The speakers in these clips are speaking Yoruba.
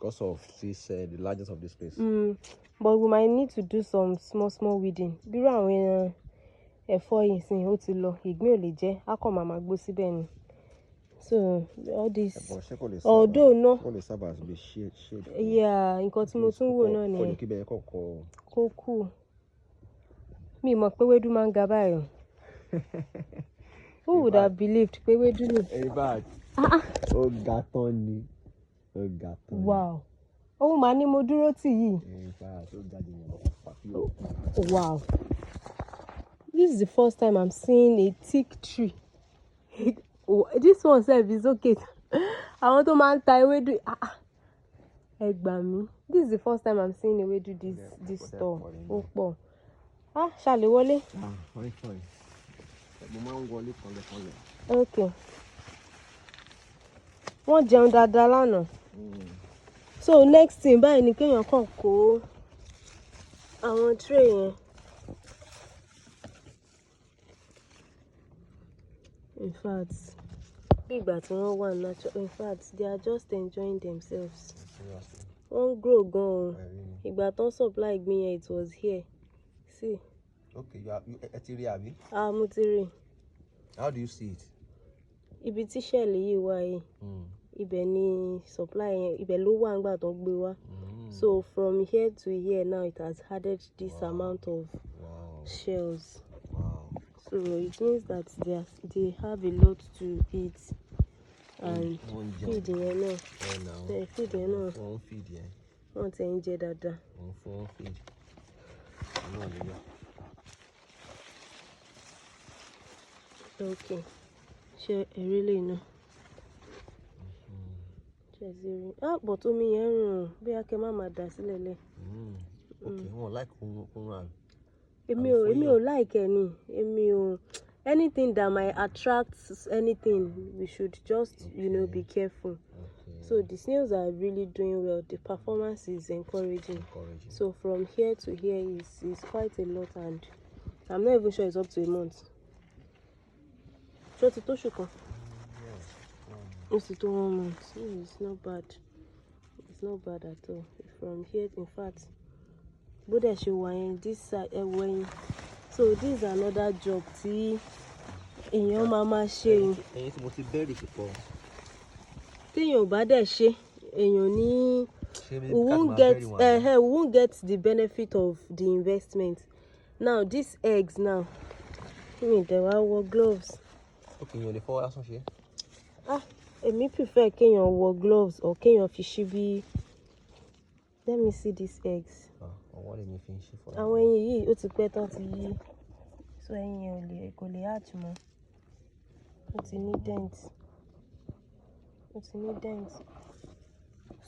because of this the largest of this place. But we might need to do some small weeding. Bí àwọn ẹ̀fọ́ yìí sìn ó ti lọ, ìgbín ò lè jẹ, á kàn máa gbó síbẹ̀ ni. So all this, although no, yeah, nǹkan tí mo tún wò náà nìyẹn. Kó kù. Mi mọ̀ pé ewédú máa ń ga báyìí. Who would have believed pé ewédú lè? In fact, ó ga tán ni. Ó ga tán. Wow. Oh, mà ní mo dúró tì yìí. In fact, ó ga jù. Wow. This is the first time I'm seeing a thick tree. This one self is okay. Àwọn tó máa ń ta ewédú. Ẹ gbà mí. This is the first time I'm seeing ewédú this store. Ó pọ̀. Ṣá lè wọlé? Fine. Mo máa ń wọlé kọlẹ̀. Okay. Wọ́n jẹun dáadáa lánàá. So next thing báyìí ni kéèyàn kàn kó àwọn tray yẹn. In fact, bí ìgbà tí wọ́n wà natural. In fact, they are just enjoying themselves. Wọ́n grow gan-an. Ìgbà tán supply ìgbín yẹn, it was here. See. Okay, ẹ ti rí àbí? Mo ti rí. How do you see it? Ibi tí shell yìí wà yìí. Ibẹ̀ ni supply yẹn, ibẹ̀ ló wà nígbà tó gbé wá. So from here to here now it has added this amount of shells. So it means that they have a lot to eat. And feed yẹn náà. Feed yẹn náà. Wọ́n ti ń jẹ dáadáa. Feed. Okay. Ṣé ẹ rí lè náà? But omi yẹn rùn bí a kẹ́ má dà sílẹ̀ lẹ̀. Okay, wọ́n like kún rà. Èmi ò like any. Anything that might attract anything, we should just, be careful. Okay. So the snails are really doing well. The performance is encouraging. So from here to here is quite a lot, and I'm not even sure it's up to a month. It's to 1 month. It's not bad. It's not bad at all. From here, in fact, but there she went this side when. So this is another job. See, in your mama she. Téèyàn bá dẹ̀ ṣe, èèyàn ní we won't get the benefit of the investment. Now these eggs now. They will wear gloves. Okay, you only 4 hours on here. Me prefer kéèyàn wear gloves or kéèyàn fi ṣíbí. Let me see these eggs. What did you finish for? Àwọn ẹyin yìí ó ti pẹ́ tán ti yí. So ẹyin yẹn kò lè hatch mọ́. Ó ti ní dent.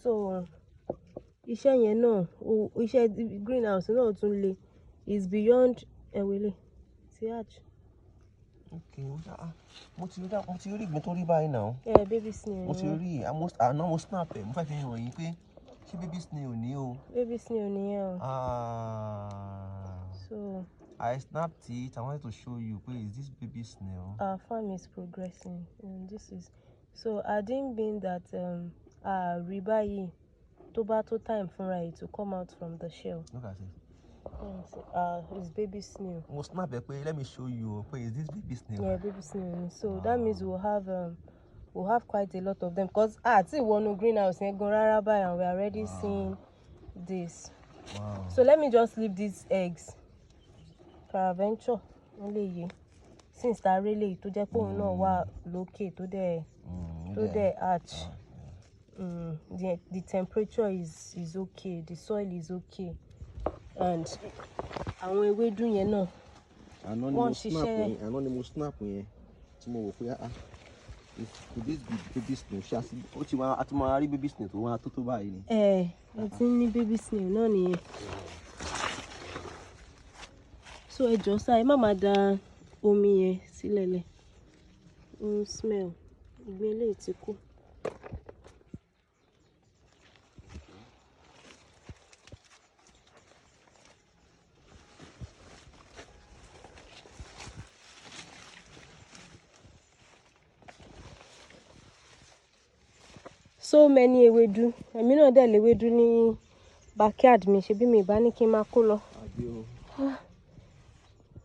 So iṣẹ́ yẹn náà, iṣẹ́ greenhouse náà tún le. Is beyond ẹ̀wẹ̀lẹ̀. Ti hatch. Okay, mo ti rí ìgbín tó rí báyìí now. Yeah, baby snail. Mo ti rí àná mo snap ẹ̀. Mo fẹ́ fi hàn yín pé ṣé baby snail ni o. Baby snail nìyẹn o. So I snapped it. I wanted to show you. Is this baby snail? Our farm is progressing, and this is so. I didn't mean that ribayi tobato time for it to come out from the shell. Look at it. It's baby snail. Let me show you. Is this baby snail? Yeah, baby snail. So that means we'll have quite a lot of them. Because see one greenhouse and we are already seeing this. Wow. So let me just leave these eggs. Paraventure only since that really to jẹ́ pé òun náà wà lókè tó dẹ̀ hatch. The temperature is okay, the soil is okay, and àwọn ewédú yẹn náà wọ́n ṣiṣẹ́. Àná ni mo snap yẹn tí mo wò pé could this be baby snail? Ó ti máa rí baby snail tó wá tó báyìí ni. Ẹ ti ní baby snail náà nìyẹn. So ẹ jọ̀ọ́ sá ẹ má máa da omi yẹn sílẹ̀lẹ̀. Smell ìgbín eléyìí ti kú. so many ewédú. Èmi náà dẹ̀ léwédú ní backyard mi. Ṣebí mi bá ní kí n máa kó lọ.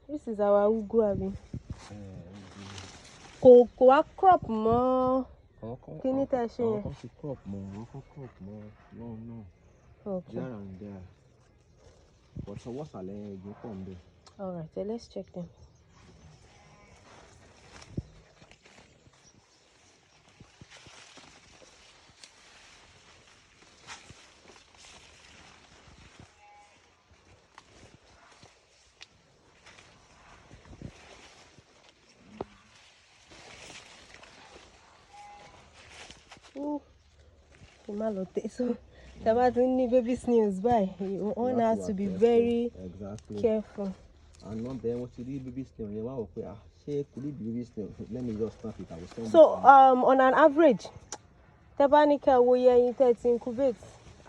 This is our ugu abi. Kò wá crop mọ́. Kí ni tẹ́ ṣe yẹn? Crop mọ́. No. Okay. There and there. But so what's you come there? All right, so let's check them. So, about baby snails by one has to be very careful. And not then what you do baby snail, you want to could it be baby snail? Let me just snap it. I will send So on an average, Tabanika wo ye incubate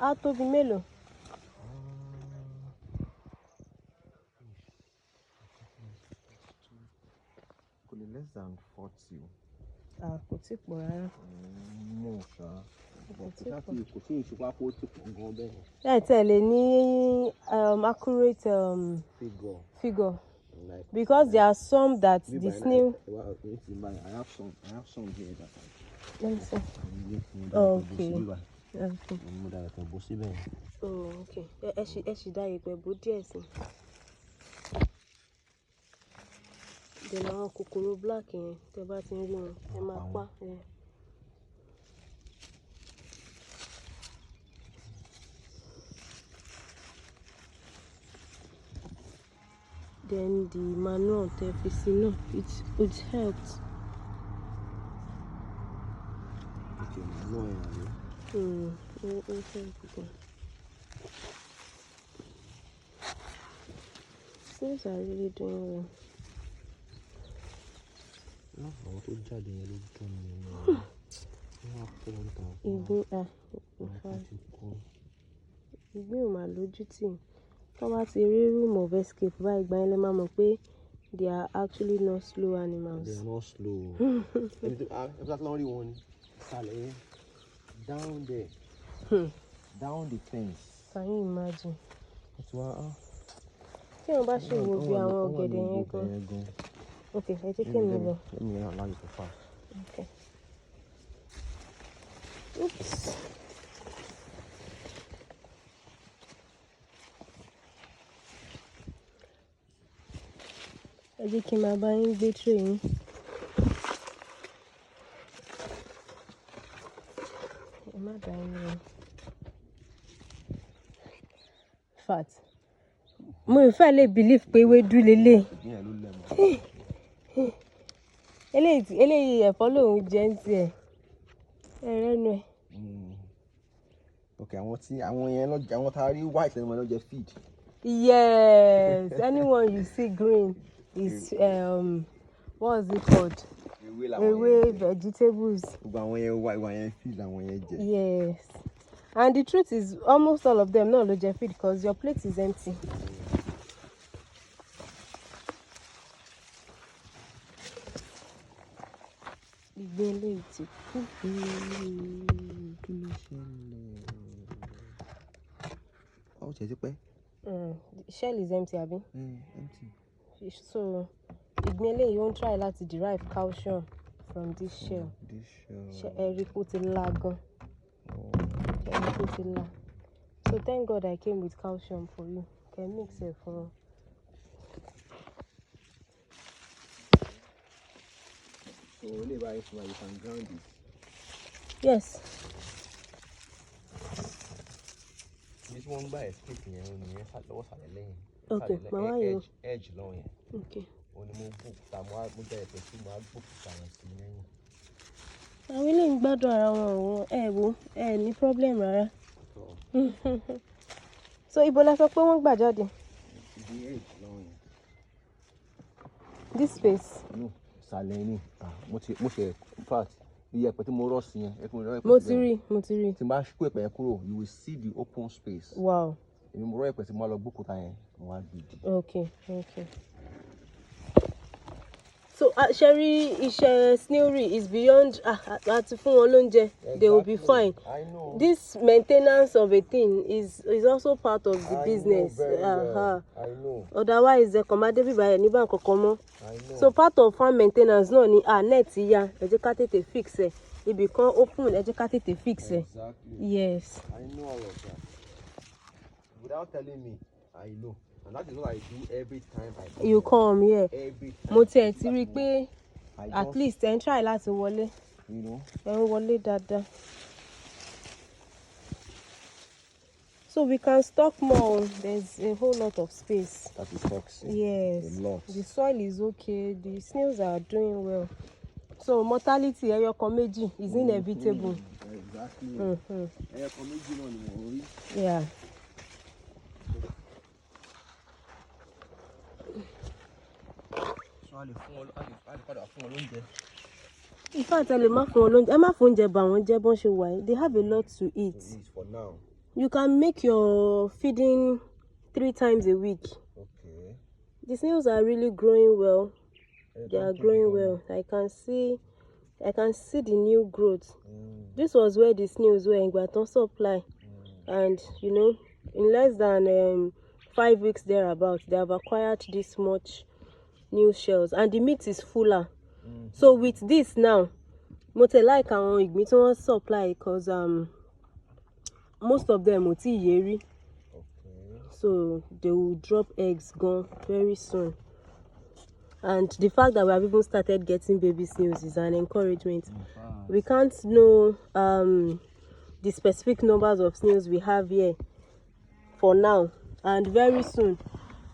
out to be melo. Could be less than 40. Could take more. No, sir. Yeah, tell any accurate figure. Because there are some that the snail. I have some here that let me see. Okay. Oh, okay. She die then àwọn kòkòrò black yẹn tẹ́ bá ti ń rí wọn ẹ máa pa. Then the manual tefisino, it helps. Okay, manual. Things are really doing well. Ìgbín ò mà lójú tì. Tó bá ti rí room of escape báyìí ìgbà yẹn lẹ máa mọ̀ pé they are actually not slow animals. They are not slow. Down there. Down the fence. Can you imagine? Tí wọ́n bá ṣe wo bí àwọn ọ̀gẹ̀dẹ̀ yẹn gan. Okay, I take him over. Let me allow you to pass. Okay. Oops. I take him about in the train. I'm not dying. Fat. Mo fẹ́ lè believe pé ewédú lélẹ̀. Eléyìí ẹ̀fọ́ lòun jẹ́ ń tiẹ̀. Ẹrẹ́nu ẹ̀. Okay, àwọn tá rí white lẹ́nu wọn ló jẹ feed. Yes, anyone you see green is what is it called? Ewe vegetables. Yes. And the truth is almost all of them no ló jẹ feed because your plate is empty. The shell is empty, abi? Empty. So, ìgbín you won't try to derive calcium from this shell. So thank God I came with calcium for you. Can mix it for. So you can ground this. Yes. This one by escape here okay, edge long here. Okay. Only move book àwọn ilé ń gbádùn ara wọn ní problem rárá. So ibo la sọ pé wọ́n gbà jáde? This space. No, ìsàlẹ̀ ni. Mo ṣe in fact iye ẹ̀pẹ̀ tí mo rọ̀ sí yẹn. Mo ti rí. Tí n bá kó ẹ̀pẹ̀ yẹn kúrò, you will see the open space. Wow. Èmi mo rọ̀ ẹ̀pẹ̀ tí mo lọ gbókúta yẹn, mo wá gbìdì. Okay. So Sherry, snailry is beyond at they will be fine. I know. This maintenance of a thing is also part of the business. I know. Otherwise, the commodity by any bank or common. I know. So part of farm maintenance no ni net ya educated fix it. It become open educated fix it. Exactly. Yes. I know all of that. Without telling me, I know. And that is what I do every time I come. You come here. Every time. Mo ti rí pé at least and try láti wọlé. You know. Wọlé dáadáa. So we can stock more. There's a whole lot of space. That is toxic. Yes. A lot. The soil is okay. The snails are doing well. So mortality ẹyọkan méjì is inevitable. Exactly. Ẹyọkan méjì náà ni mo rí. Yeah. In fact, they have a lot to eat. For now. You can make your feeding 3 times a week. Okay. The snails are really growing well. They are growing well. I can see the new growth. This was where the snails were in Baton supply. And you know, in less than 5 weeks thereabouts, they have acquired this much new shells, and the meat is fuller. So with this now, mote like our supply because most of them will yeri. Okay. So they will drop eggs gone very soon. And the fact that we have even started getting baby snails is an encouragement. We can't know the specific numbers of snails we have here for now, and very soon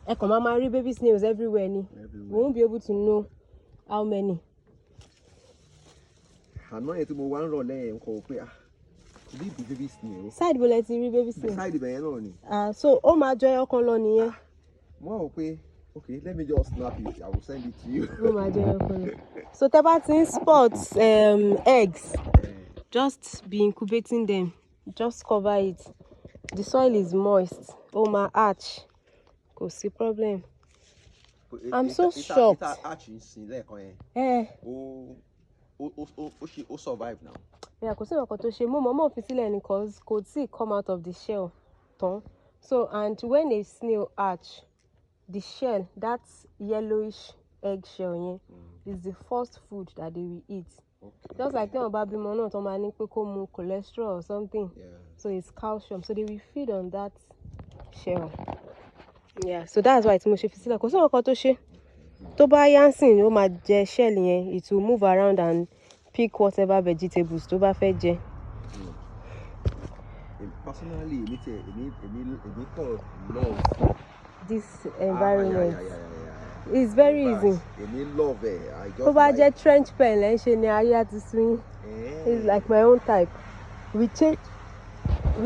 baby snails everywhere. We won't be able to know how many. Baby snails. Side bullet baby snails. Side so my joy okay, let me just snap it. I will send it to you. So Tebatin spots eggs. Just be incubating them. Just cover it. The soil is moist. Oh my arch. Go see problem. I'm so shocked. She survive now. Yeah, because mama because could see come out of the shell. So and when a snail arch, the shell, that yellowish egg shell, is the first food that they will eat. Okay. Just like them about cholesterol or something. Yeah. So it's calcium. So they will feed on that shell. Yeah, so that's why it's mushy fisila. Because Toba Yansin, shell, it will move around and pick whatever vegetables Toba fed. Personally, love this environment. Yeah. It's very easy. Love it. I just like trench pen, it's like my own type. We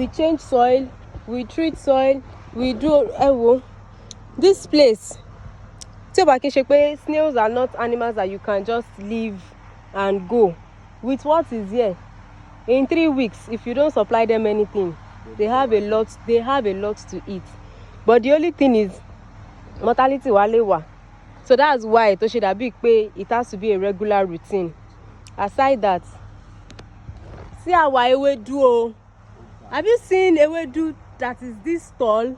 change soil, we treat soil, we do this place. Snails are not animals that you can just leave and go. With what is here, in 3 weeks, if you don't supply them anything, they have a lot to eat. But the only thing is mortality walewa. So that's why it has to be a regular routine. Aside that, see how ewedu. Have you seen ewedu that is this tall?